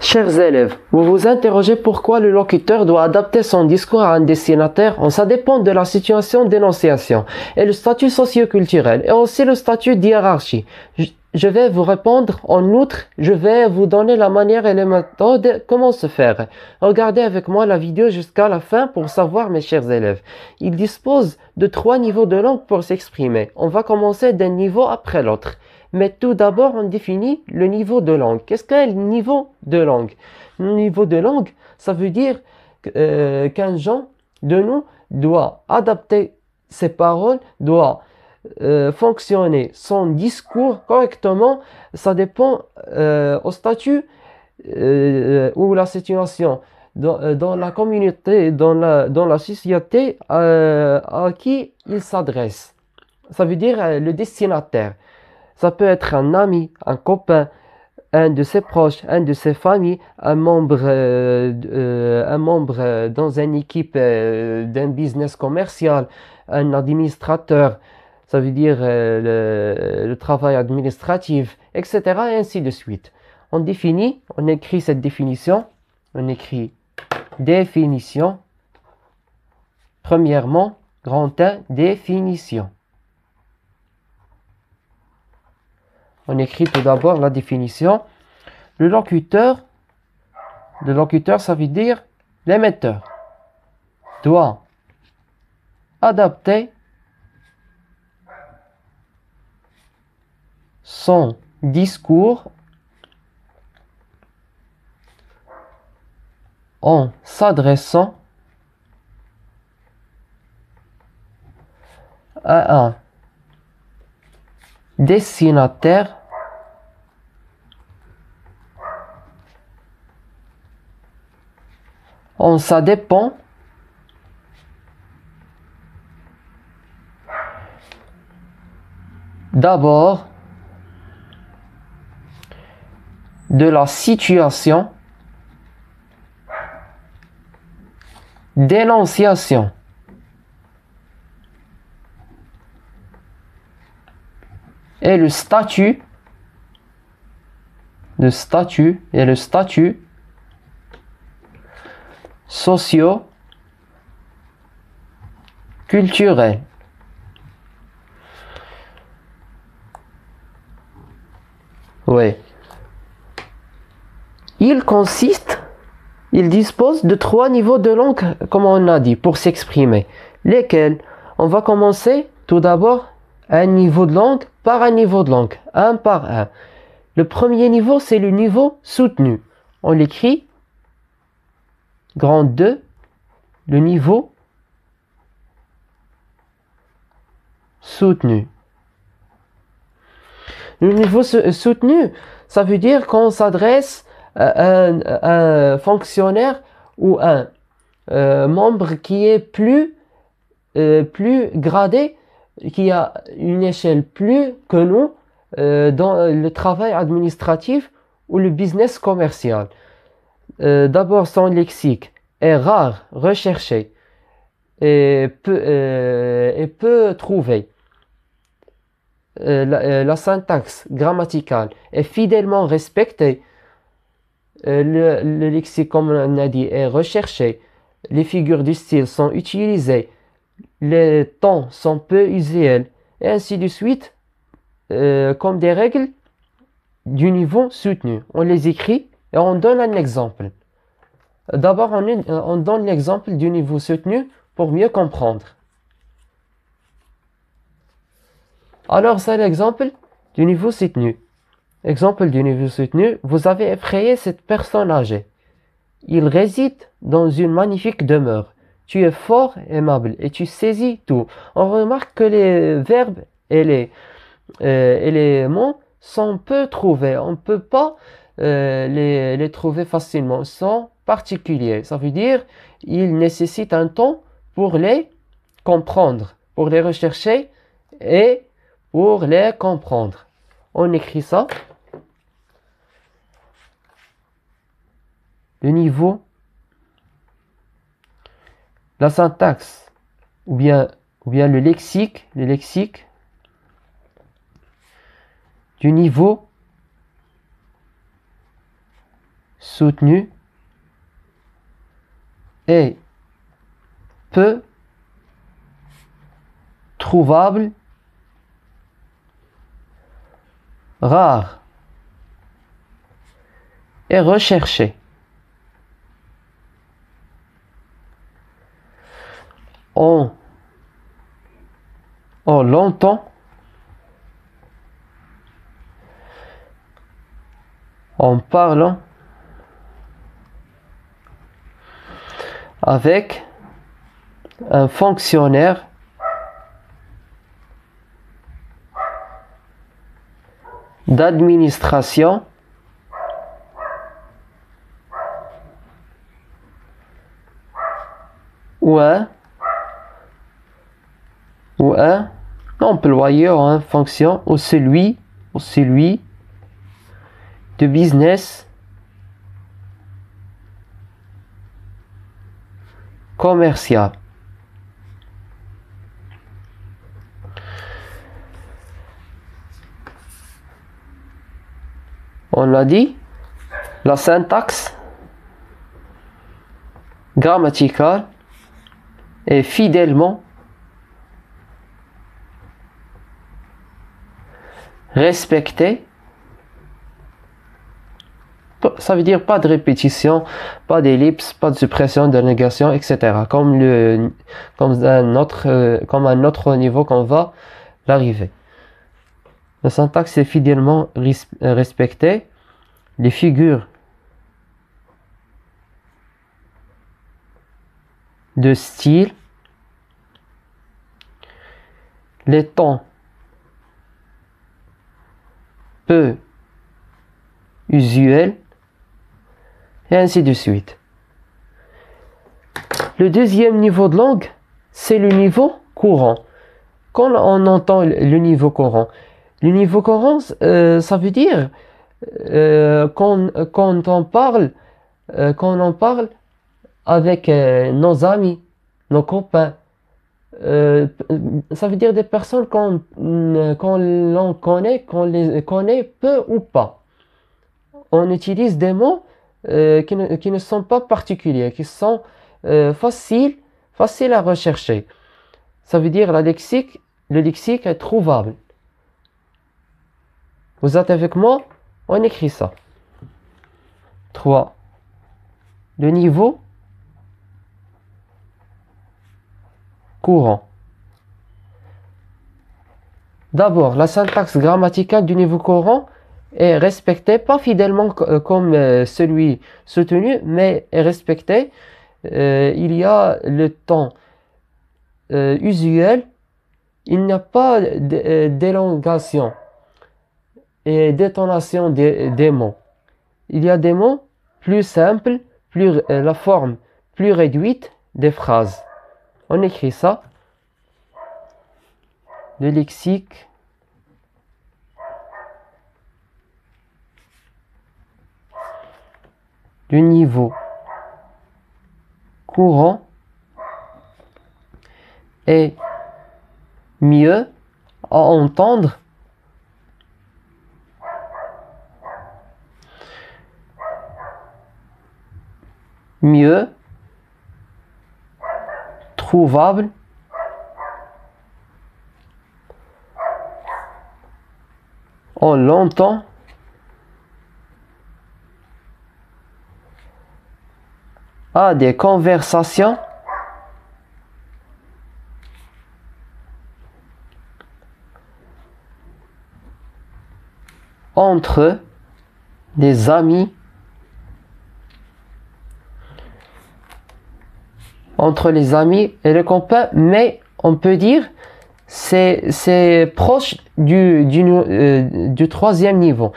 Chers élèves, vous vous interrogez pourquoi le locuteur doit adapter son discours à un destinataire. Ça dépend de la situation d'énonciation et le statut socio-culturel et aussi le statut d'hiérarchie. Je vais vous répondre. En outre, je vais vous donner la manière et les méthodes, comment se faire. Regardez avec moi la vidéo jusqu'à la fin pour savoir, mes chers élèves. Il dispose de 3 niveaux de langue pour s'exprimer. On va commencer d'un niveau après l'autre. Mais tout d'abord, on définit le niveau de langue. Qu'est-ce qu'est le niveau de langue? Le niveau de langue, ça veut dire qu'un gens de nous doit adapter ses paroles, doit fonctionner son discours correctement. Ça dépend au statut ou la situation dans la communauté, dans la société à qui il s'adresse. Ça veut dire le destinataire. Ça peut être un ami, un copain, un de ses proches, un de ses familles, un membre dans une équipe d'un business commercial, un administrateur, ça veut dire le travail administratif, etc. et ainsi de suite. On définit, on écrit cette définition, on écrit définition, premièrement, grand 1, définition. On écrit tout d'abord la définition. Le locuteur, ça veut dire l'émetteur, doit adapter son discours en s'adressant à un destinataire ça dépend d'abord de la situation d'énonciation et le statut socio-culturel. Oui. Il dispose de 3 niveaux de langue, comme on a dit, pour s'exprimer. Lesquels? On va commencer tout d'abord un niveau de langue par un niveau de langue, un par un. Le premier niveau, c'est le niveau soutenu. On l'écrit grand 2, le niveau soutenu. Le niveau soutenu, ça veut dire qu'on s'adresse à un fonctionnaire ou un membre qui est plus gradé, qui a une échelle plus que nous dans le travail administratif ou le business commercial. D'abord, son lexique est rare, recherché et peu trouvé. La syntaxe grammaticale est fidèlement respectée. Le lexique, comme on a dit, est recherché. Les figures du style sont utilisées. Les temps sont peu usuels. Et ainsi de suite, comme des règles du niveau soutenu. On les écrit et on donne un exemple. D'abord, on donne l'exemple du niveau soutenu pour mieux comprendre. Alors, c'est l'exemple du niveau soutenu. Exemple du niveau soutenu, vous avez effrayé cette personne âgée. Il réside dans une magnifique demeure. Tu es fort aimable et tu saisis tout. On remarque que les verbes et les mots sont peu trouvés. On ne peut pas les trouver facilement. Ils sont particuliers. Ça veut dire il nécessite un temps pour les comprendre, pour les rechercher et pour les comprendre. On écrit ça. Le niveau, la syntaxe ou bien le lexique du niveau soutenu et peu trouvable, rare et recherché. On l'entend, en parlant avec un fonctionnaire d'administration ou un employeur en fonction ou celui de business commercial. On l'a dit, la syntaxe grammaticale est fidèlement respectée. Ça veut dire pas de répétition, pas d'ellipse, pas de suppression, de négation, etc. Comme un autre niveau qu'on va l'arriver. La syntaxe est fidèlement respectée. Les figures de style, les temps peu usuels, et ainsi de suite. Le deuxième niveau de langue, c'est le niveau courant. Quand on entend le niveau courant, ça veut dire quand on parle avec nos amis, nos copains. Ça veut dire des personnes qu'on les connaît peu ou pas. On utilise des mots qui ne sont pas particuliers, qui sont faciles à rechercher. Ça veut dire le lexique est trouvable. Vous êtes avec moi? On écrit ça. 3. Le niveau courant. D'abord, la syntaxe grammaticale du niveau courant est respectée, pas fidèlement comme celui soutenu, mais est respectée. Il y a le temps usuel, il n'y a pas d'élongation et détonation des mots. Il y a des mots plus simples, la forme plus réduite des phrases. On écrit ça. Le lexique du niveau courant est mieux à entendre mieux trouvable on l'entend à des conversations entre des amis, et les copains, mais on peut dire c'est proche du troisième niveau.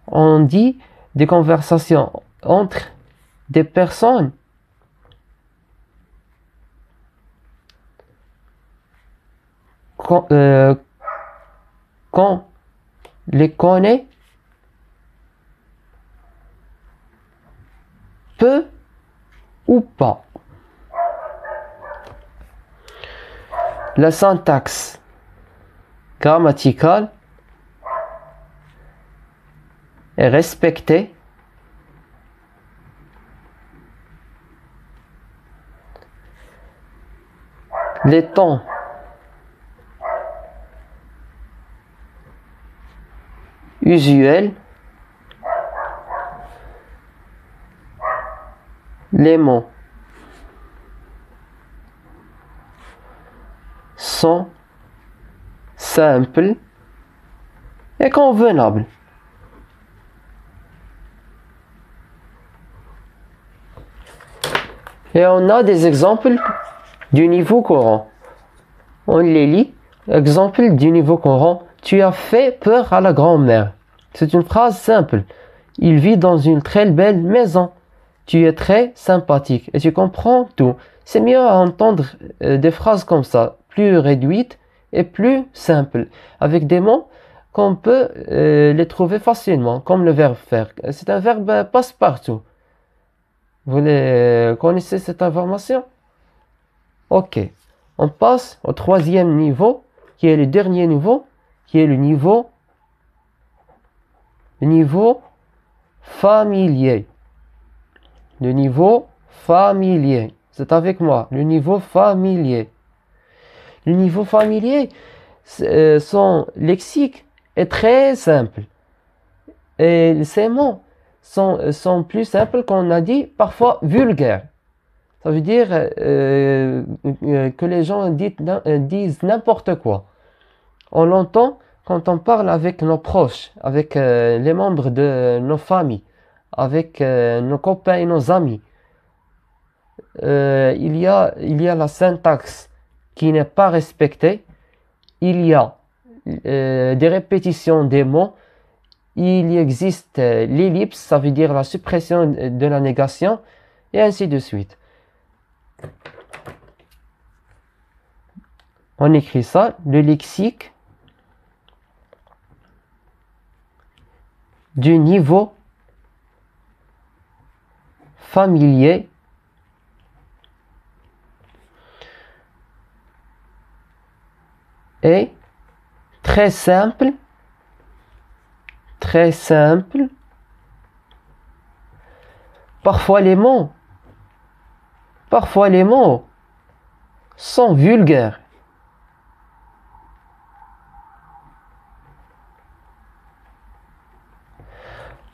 On dit des conversations entre des personnes qu'on les connaît peu ou pas. La syntaxe grammaticale est respectée les temps usuels, les mots sont simples et convenables. Et on a des exemples du niveau courant. On les lit. Exemple du niveau courant. Tu as fait peur à la grand-mère. C'est une phrase simple. Il vit dans une très belle maison. Tu es très sympathique et tu comprends tout. C'est mieux à entendre des phrases comme ça, plus réduites et plus simples, avec des mots qu'on peut les trouver facilement, comme le verbe faire. C'est un verbe passe-partout. Vous connaissez cette information? Ok. On passe au troisième niveau, qui est le dernier niveau, qui est le niveau familier. Le niveau familier. C'est avec moi. Le niveau familier. Le niveau familier, son lexique est très simple. Et ces mots sont plus simples qu'on a dit, parfois vulgaires. Ça veut dire que les gens disent n'importe quoi. On l'entend quand on parle avec nos proches, avec les membres de nos familles, avec nos copains et nos amis. Il y a la syntaxe qui n'est pas respectée. Il y a des répétitions des mots. Il existe l'ellipse, ça veut dire la suppression de la négation, et ainsi de suite. On écrit ça, le lexique du niveau familier est très simple. Très simple. Parfois les mots sont vulgaires.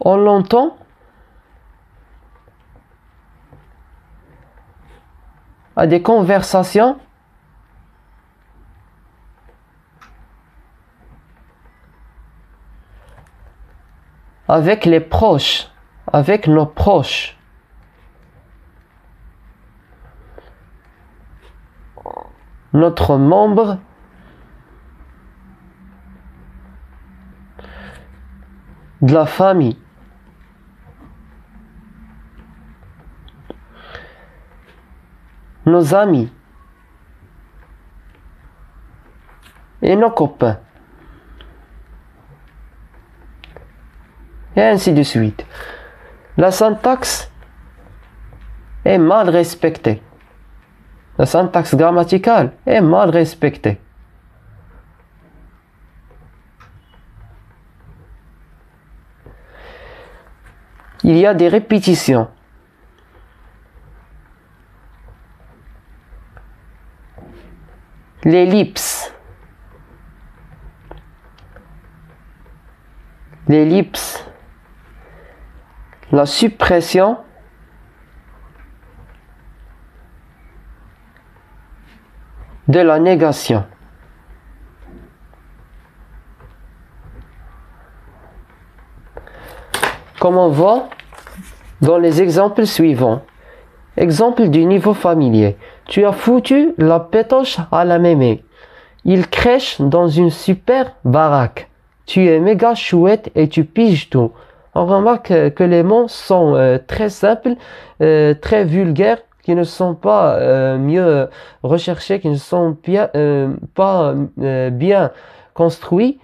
On l'entend à des conversations avec les proches, avec nos proches. Notre membre de la famille. Nos amis et nos copains. Et ainsi de suite. La syntaxe est mal respectée. La syntaxe grammaticale est mal respectée. Il y a des répétitions. L'ellipse. L'ellipse. La suppression de la négation. Comme on voit dans les exemples suivants. Exemple du niveau familier. Tu as foutu la pétoche à la mémé. Il crèche dans une super baraque. Tu es méga chouette et tu piges tout. On remarque que les mots sont très simples, très vulgaires, qui ne sont pas mieux recherchés, qui ne sont pas bien construits.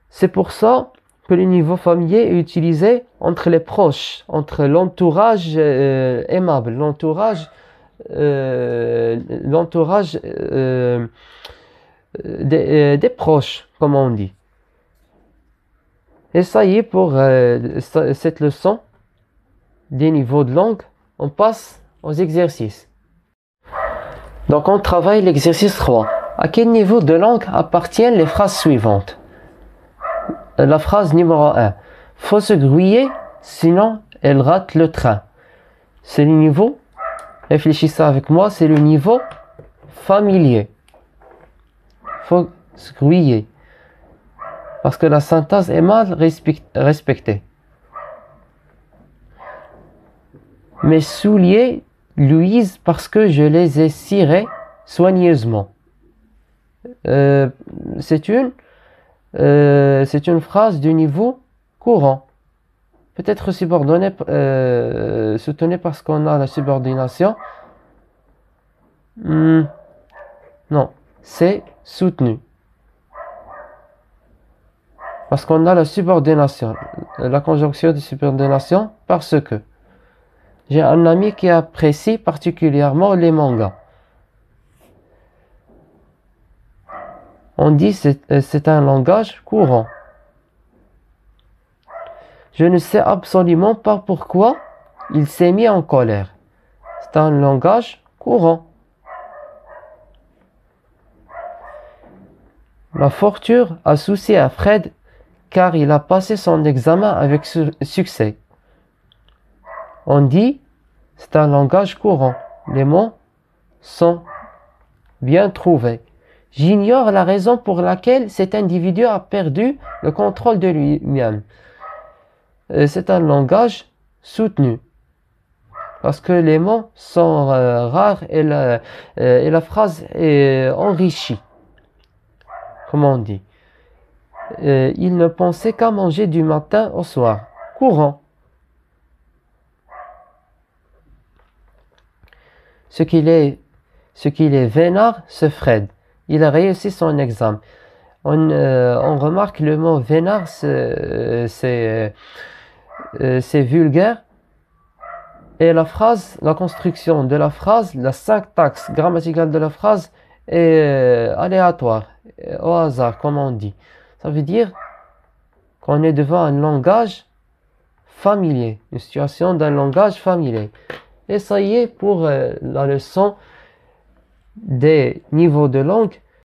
C'est pour ça que le niveau familier est utilisé entre les proches, entre l'entourage aimable, l'entourage des proches, comme on dit. Et ça y est pour cette leçon des niveaux de langue. On passe aux exercices. Donc on travaille l'exercice 3. À quel niveau de langue appartiennent les phrases suivantes? La phrase numéro 1. Faut se grouiller, sinon elle rate le train. C'est le niveau, réfléchissez avec moi, c'est le niveau familier. Faut se grouiller. Parce que la syntaxe est mal respectée. Mes souliers luisent parce que je les ai cirés soigneusement. C'est une phrase du niveau courant. Peut-être subordonnée, soutenue parce qu'on a la subordination. Non, c'est soutenu. Parce qu'on a la subordination, la conjonction de subordination, parce que j'ai un ami qui apprécie particulièrement les mangas. On dit c'est un langage courant. Je ne sais absolument pas pourquoi il s'est mis en colère. C'est un langage courant. La fortune a souci à Fred car il a passé son examen avec succès. On dit c'est un langage courant. Les mots sont bien trouvés. J'ignore la raison pour laquelle cet individu a perdu le contrôle de lui-même. C'est un langage soutenu. Parce que les mots sont rares et la phrase est enrichie. Comme on dit. Il ne pensait qu'à manger du matin au soir. Courant. Ce qu'il est vénard, ce Fred. Il a réussi son examen. On remarque le mot vénard, c'est vulgaire. Et la phrase, la construction de la phrase, la syntaxe grammaticale de la phrase est aléatoire, au hasard, comme on dit. Ça veut dire qu'on est devant un langage familier, une situation d'un langage familier. Et ça y est pour la leçon des niveaux de langue